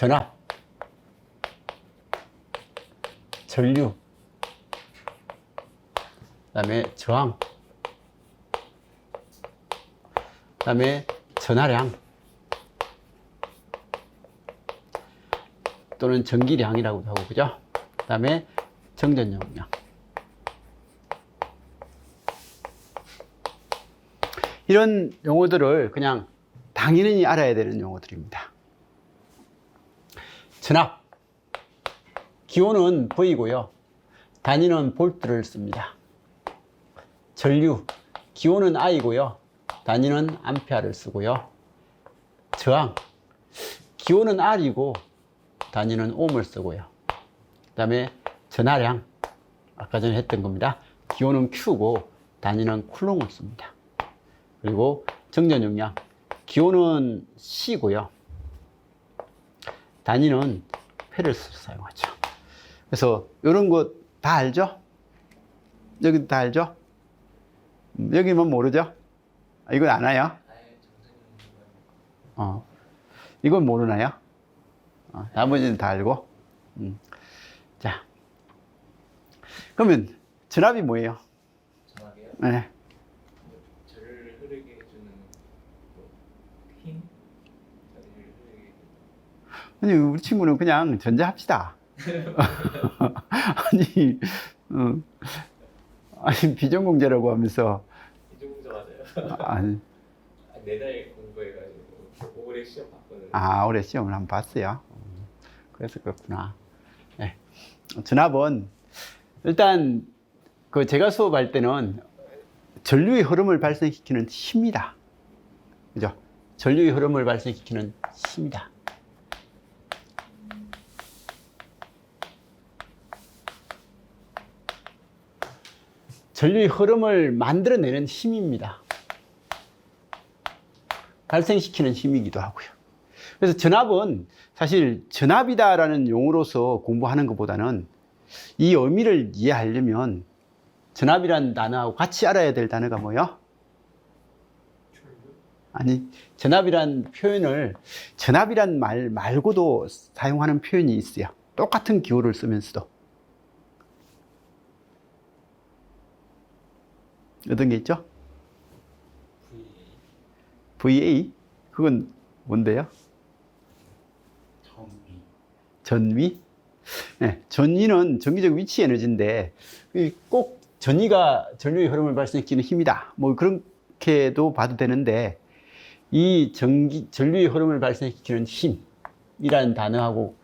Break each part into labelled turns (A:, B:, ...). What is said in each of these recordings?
A: 전압, 전류, 그 다음에 저항, 그 다음에 전하량 또는 전기량이라고도 하고, 그죠? 그 다음에 정전용량. 이런 용어들을 그냥 당연히 알아야 되는 용어들입니다. 전압, 기호는 V고요. 단위는 볼트를 씁니다. 전류, 기호는 I고요. 단위는 암페어를 쓰고요. 저항, 기호는 R이고 단위는 옴을 쓰고요. 그 다음에 전하량, 아까 전에 했던 겁니다. 기호는 Q고 단위는 쿨롱을 씁니다. 그리고 정전용량, 기호는 C고요. 단위는 페를 사용하죠. 그래서 이런 거 다 알죠? 여기 다 알죠? 여기만 모르죠? 이건 아나요? 이건 모르나요? 나머지는 다 알고. 자, 그러면 전압이 뭐예요?
B: 전압이요?
A: 네.
B: 저를 흐르게 해주는 힘? 저를 흐르게
A: 아니, 우리 친구는 그냥 전자합시다. 아니, 아니, 비전공자라고 하면서.
B: 이중자 맞아요.
A: 아니,
B: 4달 공부해가지고 올해 시험 봤거든요.
A: 올해 시험을 한번 봤어요. 그래서 그렇구나. 네. 전압은 일단 그 제가 수업할 때는 전류의 흐름을 발생시키는 힘이다. 그죠? 전류의 흐름을 발생시키는 힘이다. 전류의 흐름을 만들어내는 힘입니다. 발생시키는 힘이기도 하고요. 그래서 전압은 사실 전압이다라는 용어로서 공부하는 것보다는 이 의미를 이해하려면 전압이라는 단어하고 같이 알아야 될 단어가 뭐예요? 아니, 전압이란 표현을 전압이란 말 말고도 사용하는 표현이 있어요. 똑같은 기호를 쓰면서도. 어떤 게 있죠? VA? 그건 뭔데요? 전위? 네, 전위는 전기적 위치 에너지인데 꼭 전위가 전류의 흐름을 발생시키는 힘이다. 뭐 그렇게도 봐도 되는데 이 전류의 흐름을 발생시키는 힘이라는 단어하고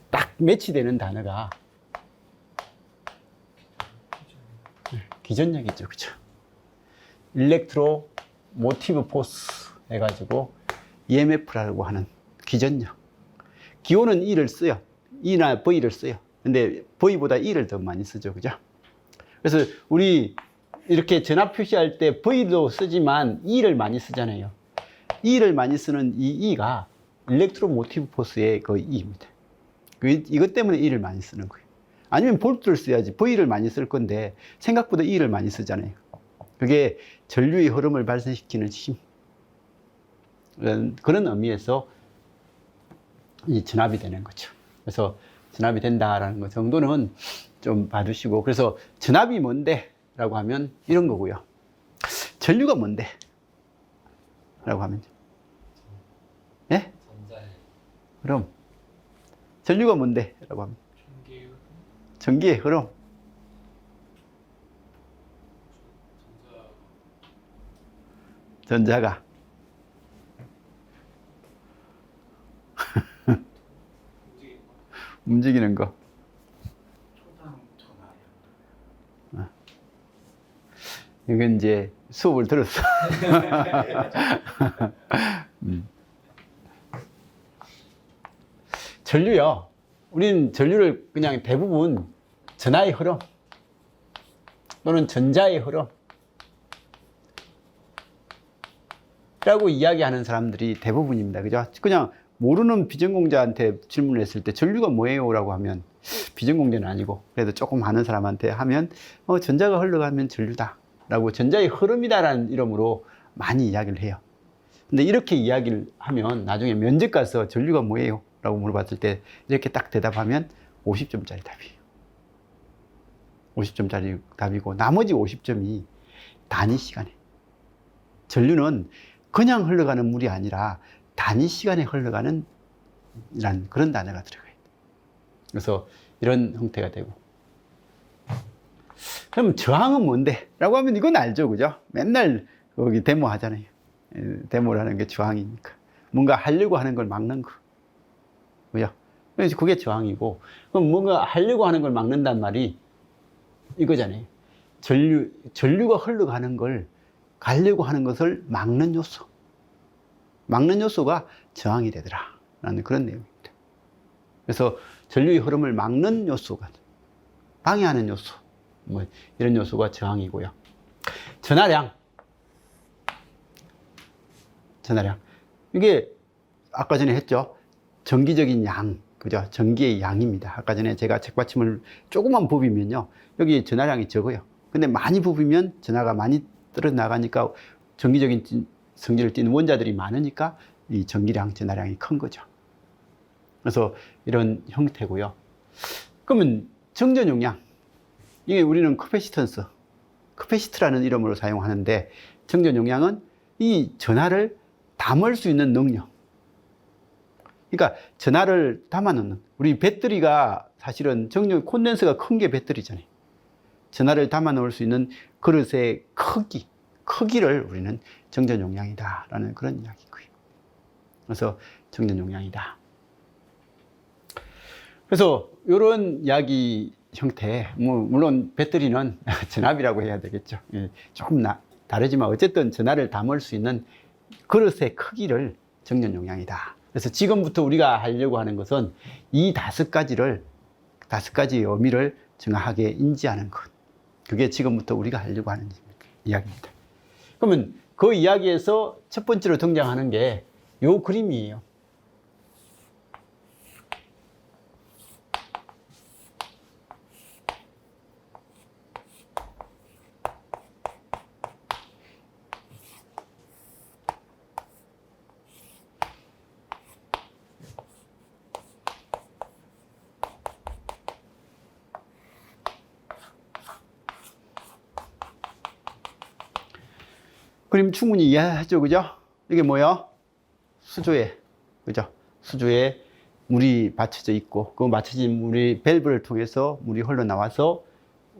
A: 딱 매치되는 단어가 기전력이죠. 그죠? 일렉트로 모티브 포스 해가지고 EMF라고 하는 기전력. 기호는 E를 써요. E나 V를 써요. 근데 V보다 E를 더 많이 쓰죠. 그죠? 그래서 우리 이렇게 전압 표시할 때 V도 쓰지만 E를 많이 쓰잖아요. E를 많이 쓰는 이 E가 일렉트로 모티브 포스의 그 E입니다. 이것 때문에 E를 많이 쓰는 거예요. 아니면 볼트를 써야지. V를 많이 쓸 건데 생각보다 E를 많이 쓰잖아요. 그게 전류의 흐름을 발생시키는 힘. 그런 의미에서 이 전압이 되는 거죠. 그래서 전압이 된다라는 것 정도는 좀 봐두시고, 그래서 전압이 뭔데? 라고 하면 이런 거고요. 전류가 뭔데? 라고 하면. 예? 그럼. 전류가 뭔데? 라고 하면. 전기의 흐름. 전자가. 움직이는 거. 이건 이제 수업을 들었어. 전류요. 우리는 전류를 그냥 대부분 전하의 흐름 또는 전자의 흐름 라고 이야기하는 사람들이 대부분입니다. 그죠? 그냥 모르는 비전공자한테 질문을 했을 때 전류가 뭐예요? 라고 하면 비전공자는 아니고 그래도 조금 아는 사람한테 하면 전자가 흘러가면 전류다 라고 전자의 흐름이다 라는 이름으로 많이 이야기를 해요. 근데 이렇게 이야기를 하면 나중에 면접 가서 전류가 뭐예요? 라고 물어봤을 때 이렇게 딱 대답하면 50점짜리 답이에요. 50점짜리 답이고 나머지 50점이 단위 시간에. 전류는 그냥 흘러가는 물이 아니라 단위 시간에 흘러가는 이란 그런 단어가 들어가요. 그래서 이런 형태가 되고. 그럼 저항은 뭔데? 라고 하면 이건 알죠. 그죠? 맨날 거기 데모 하잖아요. 데모라는 게 저항이니까. 뭔가 하려고 하는 걸 막는 거. 그죠? 그래서 그게 저항이고. 그럼 뭔가 하려고 하는 걸 막는단 말이 이거잖아요. 전류가 흘러가는 걸 가려고 하는 것을 막는 요소. 막는 요소가 저항이 되더라. 라는 그런 내용입니다. 그래서 전류의 흐름을 막는 요소가, 방해하는 요소. 뭐 이런 요소가 저항이고요. 전하량. 전하량. 이게 아까 전에 했죠. 전기적인 양. 그죠? 전기의 양입니다. 아까 전에 제가 책받침을 조금만 부비면요. 여기 전하량이 적어요. 근데 많이 부비면 전하가 많이 떨어져 나가니까 전기적인 성질을 띠는 원자들이 많으니까 이 전기량, 전하량이 큰 거죠. 그래서 이런 형태고요. 그러면 정전 용량. 이게 우리는 커패시턴스, 커패시트라는 이름으로 사용하는데 정전 용량은 이 전하를 담을 수 있는 능력. 그러니까 전하를 담아놓는, 우리 배터리가 사실은 정전 콘덴서가 큰 게 배터리잖아요. 전하를 담아 놓을 수 있는 그릇의 크기를 우리는 정전 용량이다라는 그런 이야기고요. 그래서 정전 용량이다. 그래서 이런 이야기 형태, 물론 배터리는 전압이라고 해야 되겠죠. 조금 다르지만 어쨌든 전하를 담을 수 있는 그릇의 크기를 정전 용량이다. 그래서 지금부터 우리가 하려고 하는 것은 이 5가지의 의미를 정확하게 인지하는 것. 그게 지금부터 우리가 하려고 하는 이야기입니다. 그러면 그 이야기에서 첫 번째로 등장하는 게 이 그림이에요. 그림 충분히 이해하죠, 그죠? 이게 뭐야? 수조에, 그죠? 수조에 물이 받쳐져 있고, 그 받쳐진 물이 밸브를 통해서 물이 흘러나와서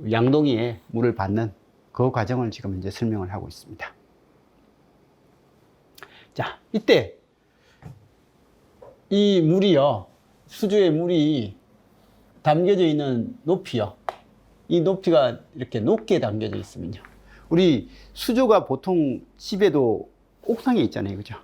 A: 양동이에 물을 받는 그 과정을 지금 이제 설명을 하고 있습니다. 자, 이때 이 물이요, 수조에 물이 담겨져 있는 높이요. 이 높이가 이렇게 높게 담겨져 있으면요. 우리 수조가 보통 집에도 옥상에 있잖아요. 그죠?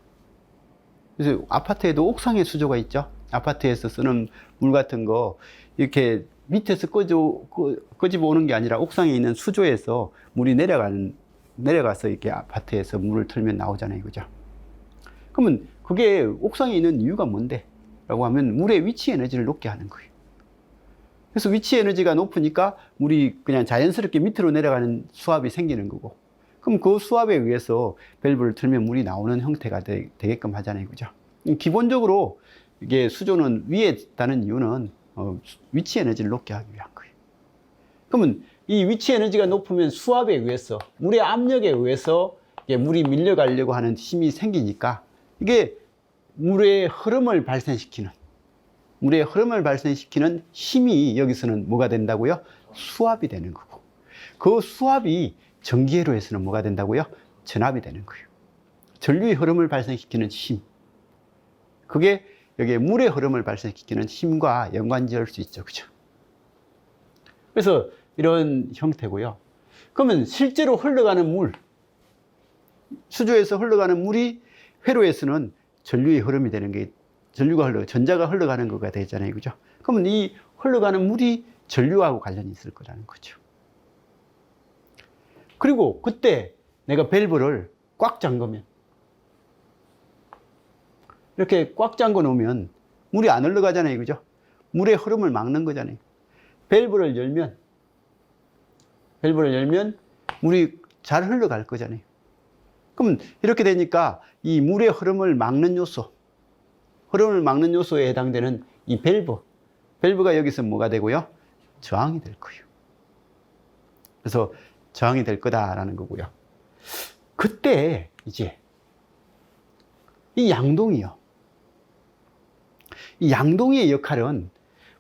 A: 그래서 아파트에도 옥상에 수조가 있죠. 아파트에서 쓰는 물 같은 거 이렇게 밑에서 끄집어 오는 게 아니라 옥상에 있는 수조에서 물이 내려가서 이렇게 아파트에서 물을 틀면 나오잖아요. 그죠? 그러면 그게 옥상에 있는 이유가 뭔데? 라고 하면 물의 위치 에너지를 높게 하는 거예요. 그래서 위치 에너지가 높으니까 물이 그냥 자연스럽게 밑으로 내려가는 수압이 생기는 거고, 그럼 그 수압에 의해서 밸브를 틀면 물이 나오는 형태가 되게끔 하잖아요. 그죠? 기본적으로 이게 수조는 위에 있다는 이유는 위치 에너지를 높게 하기 위한 거예요. 그러면 이 위치 에너지가 높으면 수압에 의해서, 물의 압력에 의해서 물이 밀려가려고 하는 힘이 생기니까 이게 물의 흐름을 발생시키는 힘이 여기서는 뭐가 된다고요? 수압이 되는 거고, 그 수압이 전기회로에서는 뭐가 된다고요? 전압이 되는 거예요. 전류의 흐름을 발생시키는 힘, 그게 여기에 물의 흐름을 발생시키는 힘과 연관지을 수 있죠. 그죠? 그래서 이런 형태고요. 그러면 실제로 흘러가는 물, 수조에서 흘러가는 물이 회로에서는 전류의 흐름이 되는 게, 전자가 흘러가는 거가 되잖아요. 그죠? 그러면 이 흘러가는 물이 전류하고 관련이 있을 거라는 거죠. 그리고 그때 내가 밸브를 꽉 잠그면, 이렇게 꽉 잠궈 놓으면 물이 안 흘러가잖아요. 그죠? 물의 흐름을 막는 거잖아요. 밸브를 열면 물이 잘 흘러갈 거잖아요. 그럼 이렇게 되니까 이 물의 흐름을 막는 요소, 흐름을 막는 요소에 해당되는 이 밸브가 여기서 뭐가 되고요? 저항이 될 거예요. 그래서 저항이 될 거다라는 거고요. 그때 이제 이 양동이요. 이 양동이의 역할은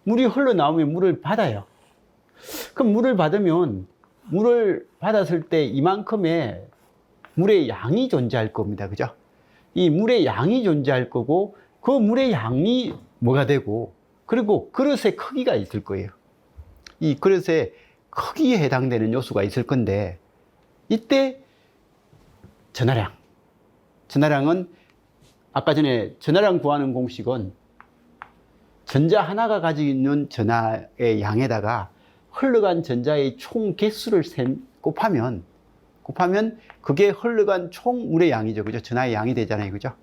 A: 물이 흘러나오면 물을 받아요. 그럼 물을 받으면 물을 받았을 때 이만큼의 물의 양이 존재할 겁니다. 그죠? 이 물의 양이 존재할 거고 그 물의 양이 뭐가 되고 그리고 그릇의 크기가 있을 거예요. 이 그릇의 크기에 해당되는 요소가 있을 건데 이때 전하량은 아까 전에 전하량 구하는 공식은 전자 하나가 가지고 있는 전하의 양에다가 흘러간 전자의 총 개수를 곱하면 그게 흘러간 총 물의 양이죠. 그죠? 전하의 양이 되잖아요. 그죠?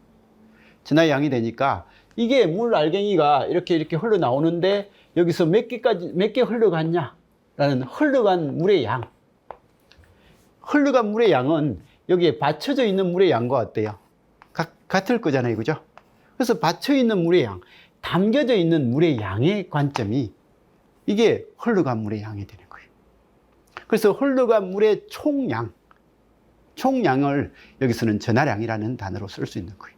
A: 전하의 양이 되니까 이게 물 알갱이가 이렇게 흘러나오는데 여기서 몇 개 흘러갔냐? 라는 흘러간 물의 양. 흘러간 물의 양은 여기에 받쳐져 있는 물의 양과 어때요? 같을 거잖아요. 그죠? 그래서 받쳐 있는 물의 양, 담겨져 있는 물의 양의 관점이 이게 흘러간 물의 양이 되는 거예요. 그래서 흘러간 물의 총량을 여기서는 전하량이라는 단어로 쓸 수 있는 거예요.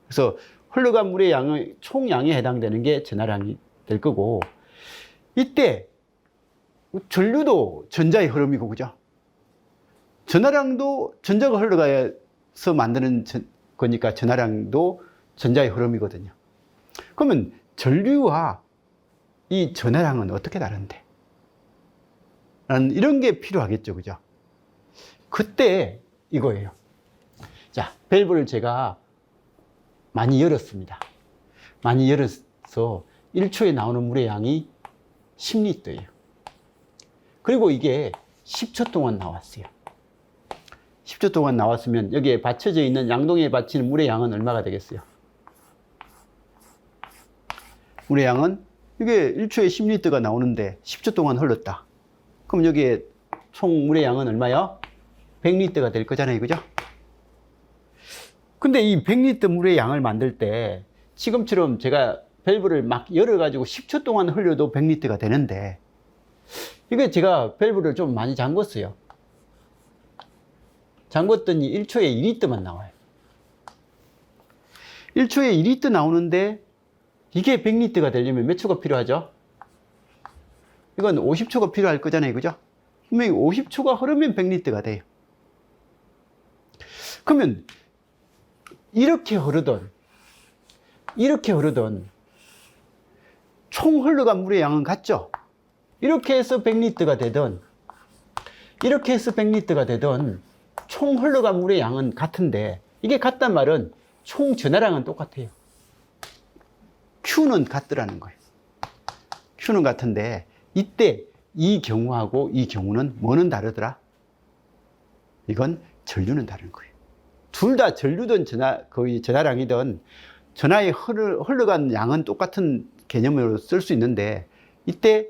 A: 그래서 흘러간 물의 양의 총량에 해당되는 게 전하량이 될 거고 이때 전류도 전자의 흐름이고 그죠? 전하량도 전자가 흘러가서 만드는 거니까 전하량도 전자의 흐름이거든요. 그러면 전류와 이 전하량은 어떻게 다른데? 라는 이런 게 필요하겠죠. 그죠? 그때 이거예요. 자, 밸브를 제가 많이 열었습니다. 많이 열어서 1초에 나오는 물의 양이 10리터예요. 그리고 이게 10초 동안 나왔어요. 10초 동안 나왔으면 여기에 받쳐져 있는 양동이에 받치는 물의 양은 얼마가 되겠어요? 물의 양은 이게 1초에 10리터가 나오는데 10초 동안 흘렀다. 그럼 여기에 총 물의 양은 얼마요? 100리터가 될 거잖아요. 그죠? 근데 이 100리터 물의 양을 만들 때 지금처럼 제가 밸브를 막 열어가지고 10초 동안 흘려도 100리터가 되는데 이게 제가 밸브를 좀 많이 잠궜어요. 잠궜더니 1초에 2리터만 나와요. 1초에 2리터 나오는데 이게 100리터가 되려면 몇 초가 필요하죠? 이건 50초가 필요할 거잖아요. 그죠? 분명히 50초가 흐르면 100리터가 돼요. 그러면 이렇게 흐르던 총 흘러간 물의 양은 같죠? 이렇게 해서 100리터가 되던 이렇게 해서 100리터가 되던 총 흘러간 물의 양은 같은데 이게 같단 말은 총 전하량은 똑같아요. Q는 같더라는 거예요. Q는 같은데 이때 이 경우하고 이 경우는 뭐는 다르더라? 이건 전류는 다른 거예요. 둘 다 전류든 거의 전하량이든 전하에 흘러간 양은 똑같은 개념으로 쓸 수 있는데 이때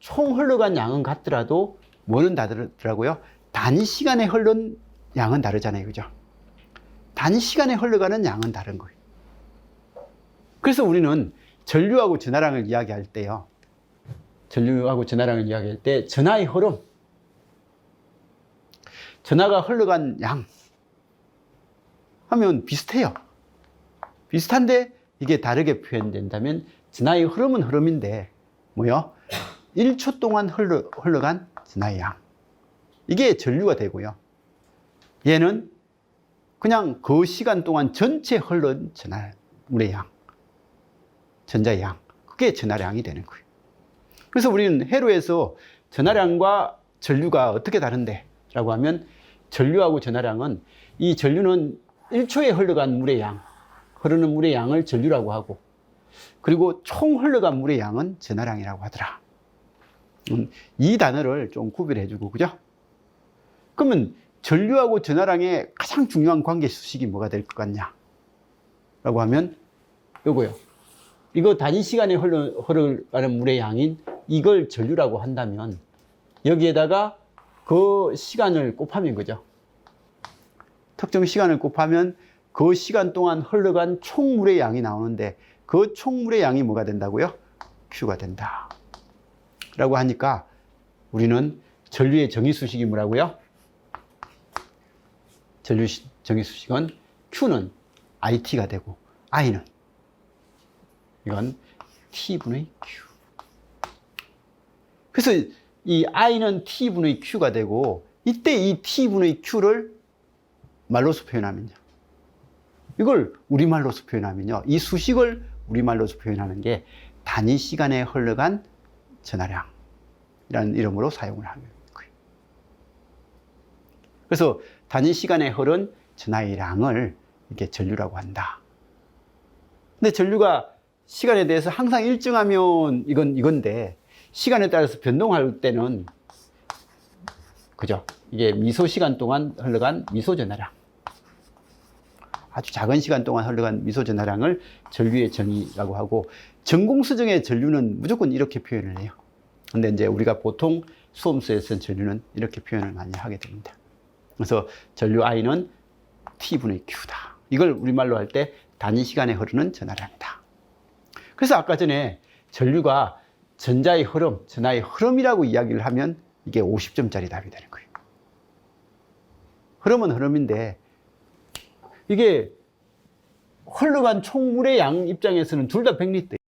A: 총 흘러간 양은 같더라도 뭐는 다르더라고요? 단시간에 흐른 양은 다르잖아요. 그죠? 단시간에 흘러가는 양은 다른 거예요. 그래서 우리는 전류하고 전하량을 이야기할 때요. 전류하고 전하량을 이야기할 때 전하의 흐름, 전하가 흘러간 양 하면 비슷해요. 비슷한데 이게 다르게 표현된다면 전하의 흐름은 흐름인데 뭐요? 1초 동안 흘러간 전하의 양. 이게 전류가 되고요. 얘는 그냥 그 시간 동안 전체 흘른 물의 양, 전자의 양. 그게 전하량이 되는 거예요. 그래서 우리는 회로에서 전하량과 전류가 어떻게 다른데? 라고 하면 전류하고 전하량은 이 전류는 1초에 흘러간 물의 양, 흐르는 물의 양을 전류라고 하고 그리고 총 흘러간 물의 양은 전하량이라고 하더라. 이 단어를 좀 구별해 주고 그죠? 그러면 전류하고 전하량의 가장 중요한 관계 수식이 뭐가 될 것 같냐? 라고 하면 요거요. 이거 단시간에 흘러가는 물의 양인 이걸 전류라고 한다면 여기에다가 그 시간을 곱하면 그죠? 특정 시간을 곱하면 그 시간 동안 흘러간 총물의 양이 나오는데 그 총물의 양이 뭐가 된다고요? Q가 된다. 라고 하니까 우리는 전류의 정의수식이 뭐라고요? 전류 정의수식은 Q는 IT가 되고 I는 이건 T분의 Q. 그래서 이 I는 T분의 Q가 되고 이때 이 T분의 Q를 말로서 표현하면요. 이걸 우리말로서 표현하면요. 이 수식을 우리말로서 표현하는 게 단위 시간에 흘러간 전하량이라는 이름으로 사용을 하는 거예요. 그래서 단위 시간에 흐른 전하의 양을 이렇게 전류라고 한다. 근데 전류가 시간에 대해서 항상 일정하면 이건데 시간에 따라서 변동할 때는 그죠? 이게 미소 시간 동안 흘러간 미소 전하량. 아주 작은 시간 동안 흘러간 미소 전하량을 전류의 정의라고 하고 전공수정의 전류는 무조건 이렇게 표현을 해요. 근데 이제 우리가 보통 수험서에서는 전류는 이렇게 표현을 많이 하게 됩니다. 그래서 전류 I는 T분의 Q다. 이걸 우리말로 할 때 단위 시간에 흐르는 전하량이다. 그래서 아까 전에 전류가 전자의 흐름, 전하의 흐름이라고 이야기를 하면 이게 50점짜리 답이 되는 거예요. 흐름은 흐름인데 이게 흘러간 총물의 양 입장에서는 둘 다 100리터.